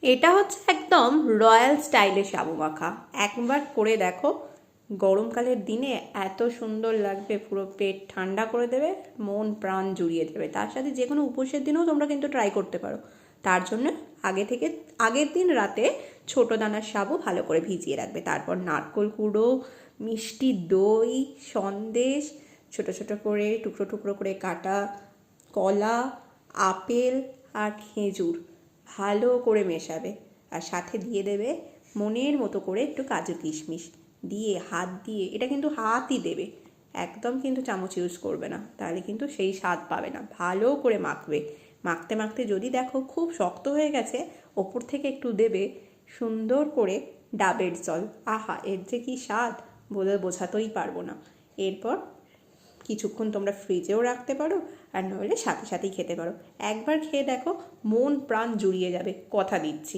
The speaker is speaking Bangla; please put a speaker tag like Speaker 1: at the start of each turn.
Speaker 1: এটা হচ্ছে একদম রয়্যাল স্টাইলে সাবু মাখা। একবার করে দেখো, গরমকালের দিনে এত সুন্দর লাগবে, পুরো পেট ঠান্ডা করে দেবে, মন প্রাণ জুড়িয়ে দেবে। তার সাথে যে কোনো উপোসের দিনেও তোমরা কিন্তু ট্রাই করতে পারো। তার জন্য আগের দিন রাতে ছোটো দানার সাবু ভালো করে ভিজিয়ে রাখবে। তারপর নারকোল কুড়ো, মিষ্টি দই, সন্দেশ, ছোটো ছোটো করে টুকরো টুকরো করে কাটা কলা, আপেল আর খেজুর ভালো করে মেশাবে। আর সাথে দিয়ে দেবে মনের মতো করে একটু কাজু কিশমিশ দিয়ে, হাত দিয়ে, এটা কিন্তু হাতই দেবে, একদম কিন্তু চামচ ইউজ করবে না, তাহলে কিন্তু সেই স্বাদ পাবে না। ভালো করে মাখবে। মাখতে মাখতে যদি দেখো খুব শক্ত হয়ে গেছে, ওপর থেকে একটু দেবে সুন্দর করে ডাবের জল। আহা, এর যে কী স্বাদ বলে বোঝাতেই পারবো না। এরপর কিছুক্ষণ তোমরা ফ্রিজেও রাখতে পারো, আর নইলে সাথে সাথেই খেতে পারো। একবার খেয়ে দেখো, মন প্রাণ জুড়িয়ে যাবে, কথা দিচ্ছি।